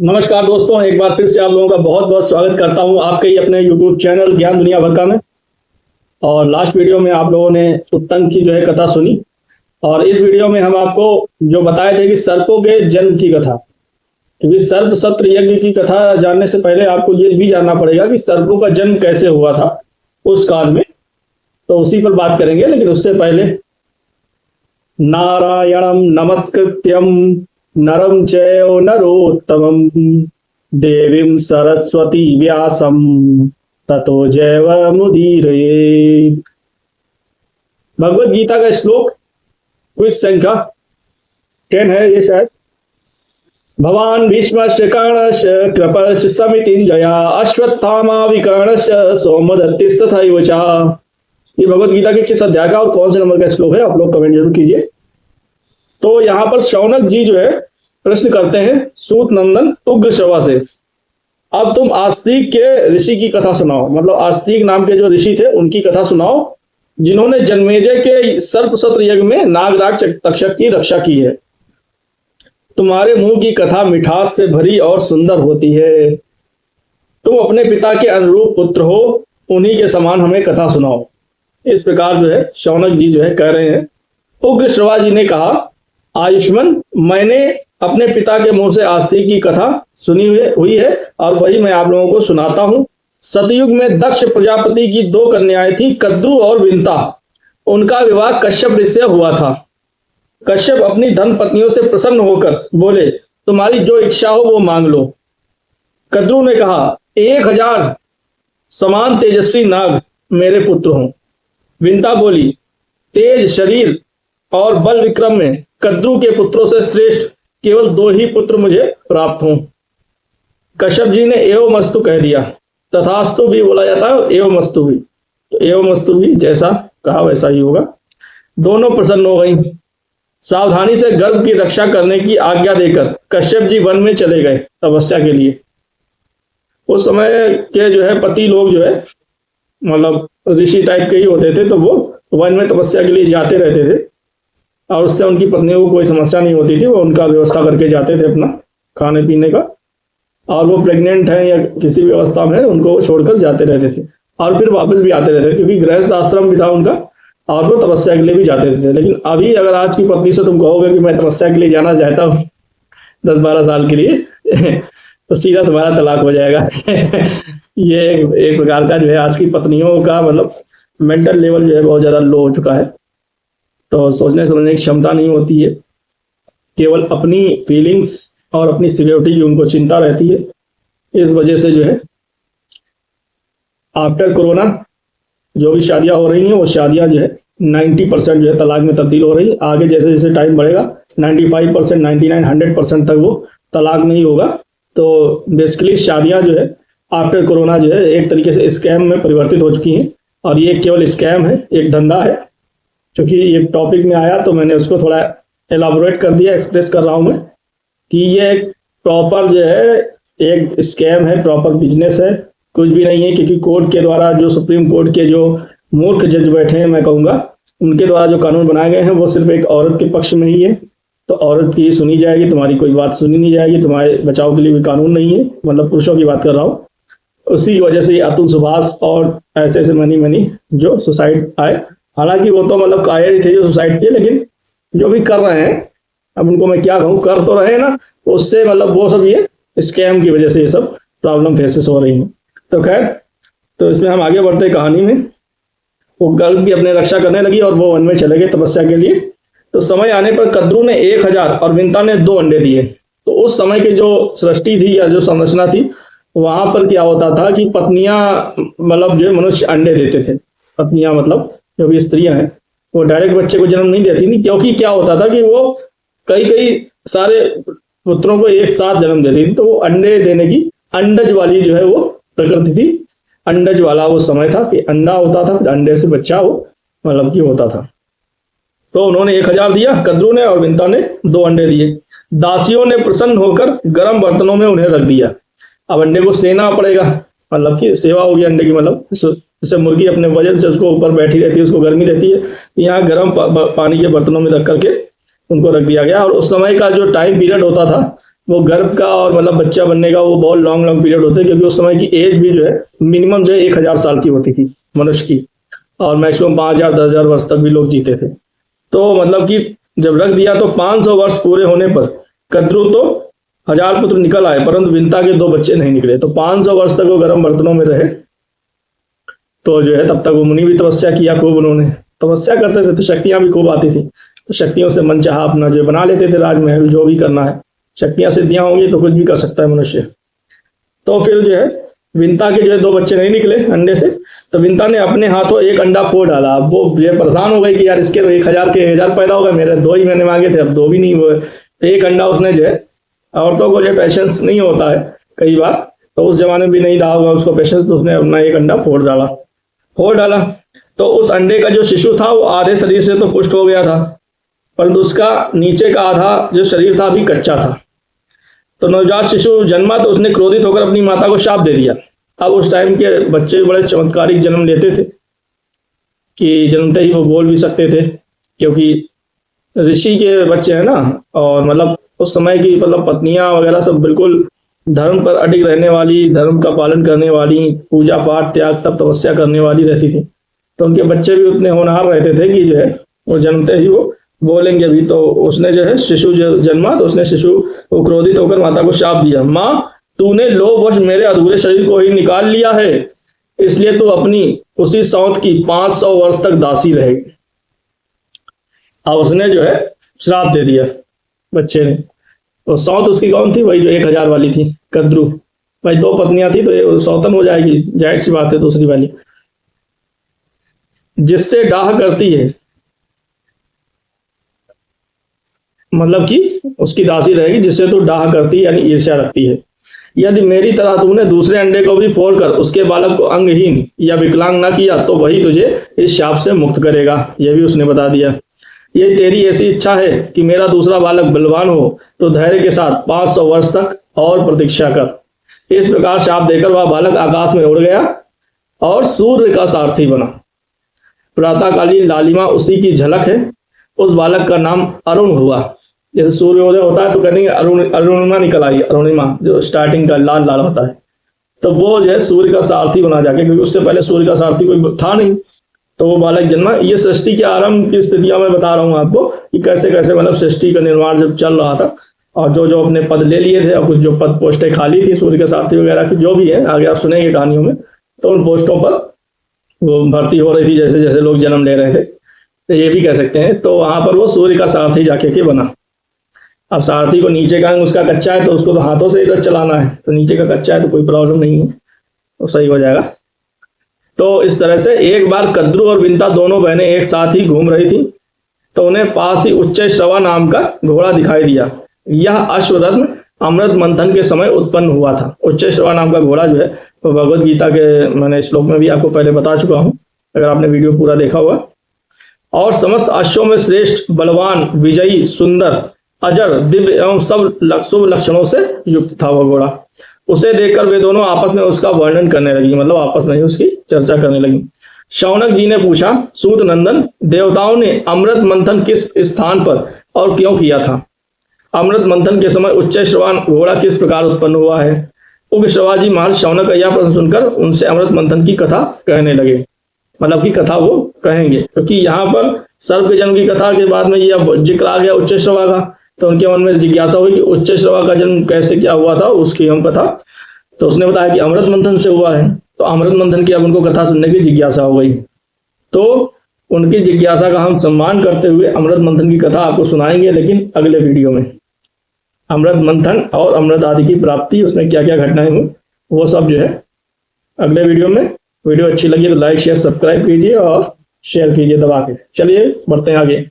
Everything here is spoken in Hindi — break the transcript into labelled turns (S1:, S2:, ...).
S1: नमस्कार दोस्तों, एक बार फिर से आप लोगों का बहुत बहुत स्वागत करता हूं आपके ही अपने YouTube चैनल ज्ञान दुनिया भक्का में। और लास्ट वीडियो में आप लोगों ने उत्तंक की जो है कथा सुनी, और इस वीडियो में हम आपको जो बताए थे कि सर्पों के जन्म की कथा। क्योंकि सर्प सत्र यज्ञ की कथा जानने से पहले आपको ये भी जानना पड़ेगा कि सर्पों का जन्म कैसे हुआ था उस काल में, तो उसी पर बात करेंगे। लेकिन उससे पहले नारायणं नमस्कृत्यं नरं चैव नरोत्तमं देवीं सरस्वती व्यासं ततो जयमुदीरयेत्। भगवत गीता का श्लोक क्विज संख्या 10 है ये शायद। भवान भीष्मस्य कर्णस्य कृपस्य समितिञ्जया अश्वत्थामा विकर्णस्य सौमदत्तिस्तथैव च। ये भगवत गीता के किस अध्याय का और कौन से नंबर का श्लोक है, आप लोग कमेंट जरूर कीजिए। तो यहाँ पर शौनक जी जो है प्रश्न करते हैं सूत नंदन उग्रश्रवा से, अब तुम आस्तिक के ऋषि की कथा सुनाओ। मतलब आस्तिक नाम के जो ऋषि थे उनकी कथा सुनाओ, जिन्होंने जन्मेजय के सर्प सत्र यज्ञ में नागराज तक्षक की रक्षा की है। तुम्हारे मुंह की कथा मिठास से भरी और सुंदर होती है। तुम अपने पिता के अनुरूप पुत्र हो, उन्हीं के समान हमें कथा सुनाओ। इस प्रकार जो है शौनक जी जो है कह रहे हैं। उग्रश्रवा जी ने कहा, आयुष्मान, मैंने अपने पिता के मुंह से आस्तिक की कथा सुनी हुई है और वही मैं आप लोगों को सुनाता हूं। सतयुग में दक्ष प्रजापति की 2 कन्याएं थी, कद्रु और विंता। उनका विवाह कश्यप ऋषि से हुआ था। कश्यप अपनी धन पत्नियों से प्रसन्न होकर बोले, तुम्हारी जो इच्छा हो वो मांग लो। कद्रु ने कहा, 1000 समान तेजस्वी नाग मेरे पुत्र हों। विंता बोली, तेज शरीर और बल विक्रम में कद्रु के पुत्रों से श्रेष्ठ केवल 2 ही पुत्र मुझे प्राप्त हों। कश्यप जी ने एवमस्तु कह दिया। तथास्तु भी बोला जाता है, एवमस्तु भी, तो एवमस्तु भी जैसा कहा वैसा ही होगा। दोनों प्रसन्न हो गई। सावधानी से गर्भ की रक्षा करने की आज्ञा देकर कश्यप जी वन में चले गए तपस्या के लिए। उस समय के जो है पति लोग जो है मतलब ऋषि टाइप के ही होते थे, तो वो वन में तपस्या के लिए जाते रहते थे और उससे उनकी पत्नियों को कोई समस्या नहीं होती थी। वो उनका व्यवस्था करके जाते थे अपना खाने पीने का, और वो प्रेग्नेंट है या किसी भी अवस्था में उनको छोड़कर जाते रहते थे और फिर वापस भी आते रहते थे, क्योंकि गृहस्थ आश्रम भी था उनका और वो तपस्या के लिए भी जाते थे। लेकिन अभी अगर आज की पत्नी से तुम कहोगे कि मैं तपस्या के लिए जाना चाहता हूँ 10-12 साल के लिए तो सीधा तुम्हारा तलाक हो जाएगा। ये एक प्रकार का जो है आज की पत्नियों का मतलब मेंटल लेवल जो है बहुत ज्यादा लो हो चुका है। तो सोचने समझने की क्षमता नहीं होती है, केवल अपनी फीलिंग्स और अपनी सिक्योरिटी की उनको चिंता रहती है। इस वजह से जो है आफ्टर कोरोना जो भी शादियां हो रही हैं वो शादियां जो है 90% जो है तलाक में तब्दील हो रही है। आगे जैसे जैसे टाइम बढ़ेगा 95%, 99, 100% तक वो तलाक नहीं होगा। तो बेसिकली शादियां जो है आफ्टर कोरोना जो है एक तरीके से स्कैम में परिवर्तित हो चुकी हैं, और ये केवल स्कैम है, एक धंधा है। क्योंकि ये टॉपिक में आया तो मैंने उसको थोड़ा एलाबोरेट कर दिया, एक्सप्रेस कर रहा हूं मैं कि ये एक प्रॉपर जो है एक स्कैम है, प्रॉपर बिजनेस है, कुछ भी नहीं है। क्योंकि कोर्ट के द्वारा जो सुप्रीम कोर्ट के जो मूर्ख जज बैठे हैं, मैं कहूँगा उनके द्वारा जो कानून बनाए गए हैं वो सिर्फ एक औरत के पक्ष में ही है। तो औरत की सुनी जाएगी, तुम्हारी कोई बात सुनी नहीं जाएगी, तुम्हारे बचाव के लिए भी कानून नहीं है। मतलब पुरुषों की बात कर रहा हूँ। उसी वजह से अतुल सुभाष और ऐसे ऐसे मनी जो सुसाइड आए, हालांकि वो तो मतलब कायर ही थे जो सुसाइड किए, लेकिन जो भी कर रहे हैं, अब उनको मैं क्या कहूँ, कर तो रहे ना, उससे मतलब वो सब ये स्कैम की वजह से ये सब प्रॉब्लम फेसेस हो रही हैं। तो खैर, तो इसमें हम आगे बढ़ते कहानी में। वो गर्भ की अपने रक्षा करने लगी और वो वन में चले गए तपस्या के लिए। तो समय आने पर कद्रु ने 1000 और विंता ने 2 अंडे दिए। तो उस समय की जो सृष्टि थी या जो संरचना थी, वहां पर क्या होता था कि पत्नियां मतलब जो मनुष्य अंडे देते थे। पत्नियां मतलब जो भी स्त्रियां हैं वो डायरेक्ट बच्चे को जन्म नहीं देती थी, क्योंकि क्या होता था कि वो कई सारे पुत्रों को एक साथ जन्म देती थी। तो वो अंडे देने की अंडज वाली जो है वो प्रकृति थी। अंडज वाला वो समय था कि अंडा होता था, अंडे से बच्चा वो मतलब कि होता था। तो उन्होंने 1000 दिया कद्रु ने, और विंता ने 2 अंडे दिए। दासियों ने प्रसन्न होकर गर्म बर्तनों में उन्हें रख दिया। अब अंडे को सेना पड़ेगा, मतलब कि सेवा होगी अंडे की। मतलब जैसे मुर्गी अपने वजन से उसको ऊपर बैठी रहती है, उसको गर्मी रहती है, यहाँ गर्म पानी के बर्तनों में रख करके उनको रख दिया गया। और उस समय का जो टाइम पीरियड होता था वो गर्भ का और मतलब बच्चा बनने का वो बहुत लॉन्ग पीरियड होता है, क्योंकि उस समय की एज भी जो है मिनिमम जो है 1000 साल की होती थी मनुष्य की, और मैक्सिमम 5000 10,000 वर्ष तक भी लोग जीते थे। तो मतलब कि जब रख दिया तो 500 वर्ष पूरे होने पर कद्रू तो 1000 पुत्र निकल आए, परंतु विंता के 2 बच्चे नहीं निकले। तो 500 वर्ष तक वो गर्म बर्तनों में रहे। तो जो है तब तक वो मुनि भी तपस्या किया खूब, उन्होंने तपस्या करते थे तो शक्तियां भी खूब आती थी। तो शक्तियों से मन चाहा अपना जो बना लेते थे राजमहल, जो भी करना है। शक्तियां सिद्धियां होंगी तो कुछ भी कर सकता है मनुष्य। तो फिर जो है विंता के जो है 2 बच्चे नहीं निकले अंडे से, तो विंता ने अपने हाथों एक अंडा फोड़ डाला। अब वो ये परेशान हो गई कि यार इसके तो 1000 पैदा होगा, मेरे 2 ही मैंने मांगे थे, अब 2 भी नहीं हुए। तो एक अंडा उसने जो है, औरतों को जो पेशेंस नहीं होता है कई बार, तो उस जमाने में भी नहीं रहा होगा उसको पेशेंस, तो उसने अपना एक अंडा फोड़ डाला। तो उस अंडे का जो शिशु था वो आधे शरीर से तो पुष्ट हो गया था, परंतु उसका नीचे का आधा जो शरीर था अभी कच्चा था। तो नवजात शिशु जन्मा तो उसने क्रोधित होकर अपनी माता को शाप दे दिया। अब उस टाइम के बच्चे बड़े चमत्कारिक जन्म लेते थे कि जन्मते ही वो बोल भी सकते थे, क्योंकि ऋषि के बच्चे हैं ना, और मतलब उस समय की मतलब पत्नियां वगैरह सब बिल्कुल धर्म पर अडिग रहने वाली, धर्म का पालन करने वाली, पूजा पाठ त्याग तप तपस्या करने वाली रहती थी। तो उनके बच्चे भी उतने होनहार रहते थे कि जो है वो जन्मते ही वो बोलेंगे भी। तो उसने जो है शिशु जन्मा तो उसने शिशु को क्रोधित होकर माता को शाप दिया, माँ तूने लोभवश मेरे अधूरे शरीर को ही निकाल लिया है, इसलिए तू अपनी उसी सौत की 500 वर्ष तक दासी रहेगी। अब उसने जो है श्राप दे दिया बच्चे ने। तो सौत उसकी कौन थी? वही जो 1000 वाली थी, कद्रू। भाई 2 पत्नियां थी तो ये सौतन हो जाएगी, जाहिर सी बात है। दूसरी वाली जिससे डाह करती है, मतलब कि उसकी दासी रहेगी जिससे तू डाह करती है, यानी ईर्ष्या रखती है। यदि मेरी तरह तूने दूसरे अंडे को भी फोड़कर उसके बालक को अंगहीन या विकलांग न किया तो वही तुझे इस शाप से मुक्त करेगा। यह भी उसने बता दिया। ये तेरी ऐसी इच्छा है कि मेरा दूसरा बालक बलवान हो तो धैर्य के साथ 500 वर्ष तक और प्रतीक्षा कर। इस प्रकार शाप देकर वह बालक आकाश में उड़ गया और सूर्य का सारथी बना। प्रातःकालीन लालिमा उसी की झलक है। उस बालक का नाम अरुण हुआ। जैसे सूर्योदय होता है तो कहेंगे अरुणिमा निकल आई, अरुणिमा जो स्टार्टिंग का लाल लाल होता है, तो वो जो है सूर्य का सारथी बना जाके, क्योंकि उससे पहले सूर्य का सारथी कोई था नहीं। तो वो बालक जन्मा। ये सृष्टि के आरंभ की स्थितियां मैं बता रहा हूँ आपको कि कैसे कैसे मतलब सृष्टि का निर्माण जब चल रहा था, और जो जो अपने पद ले लिए थे और कुछ जो पद पोस्टें खाली थी सूर्य के सारथी वगैरह की, जो भी है आगे आप सुनेंगे कहानियों में, तो उन पोस्टों पर वो भर्ती हो रही थी जैसे जैसे लोग जन्म ले रहे थे, तो ये भी कह सकते हैं। तो वहां पर वो सूर्य का सारथी जाके के बना। अब सारथी को नीचे का अंग उसका कच्चा है तो उसको तो हाथों से ही चलाना है, तो नीचे का कच्चा है तो कोई प्रॉब्लम नहीं है, तो सही हो जाएगा। तो इस तरह से एक बार कद्रू और विंता दोनों बहनें एक साथ ही घूम रही थी, तो उन्हें पास ही उच्चैश्रवा नाम का घोड़ा दिखाई दिया। यह अश्वरत्न अमृत मंथन के समय उत्पन्न हुआ था। उच्चैश्रवा नाम का घोड़ा जो है वो भगवत गीता के मैंने श्लोक में भी आपको पहले बता चुका हूं, अगर आपने वीडियो पूरा देखा हुआ। और समस्त अश्वों में श्रेष्ठ, बलवान, विजयी, सुंदर, अजर, दिव्य एवं सब शुभ लक्षणों से युक्त था वह घोड़ा। उसे देखकर वे दोनों आपस में उसका वर्णन करने लगी, मतलब आपस में ही उसकी चर्चा करने लगी। शौनक जी ने पूछा, सूत नंदन, देवताओं ने अमृत मंथन किस स्थान पर और क्यों किया था? अमृत मंथन के समय उच्चैश्रवान घोड़ा किस प्रकार उत्पन्न हुआ है? उग्रश्रवा जी महर्षि शौनक का यह प्रश्न सुनकर उनसे अमृत मंथन की कथा कहने लगे, मतलब की कथा वो कहेंगे, क्योंकि यहाँ पर सर्प के जन्म की कथा के बाद में यह जिक्र आ गया उच्चैश्रवा का, तो उनके मन में जिज्ञासा हुई कि उच्चैश्रवा का जन्म कैसे क्या हुआ था, उसकी हम कथा। तो उसने बताया कि अमृत मंथन से हुआ है, तो अमृत मंथन की अब उनको कथा सुनने की जिज्ञासा हो गई। तो उनकी जिज्ञासा का हम सम्मान करते हुए अमृत मंथन की कथा आपको सुनाएंगे, लेकिन अगले वीडियो में। अमृत मंथन और अमृत आदि की प्राप्ति, उसमें क्या क्या घटनाएं हुई, वो सब जो है अगले वीडियो में। वीडियो अच्छी लगी तो लाइक शेयर सब्सक्राइब कीजिए और शेयर कीजिए दबा के। चलिए बढ़ते हैं आगे।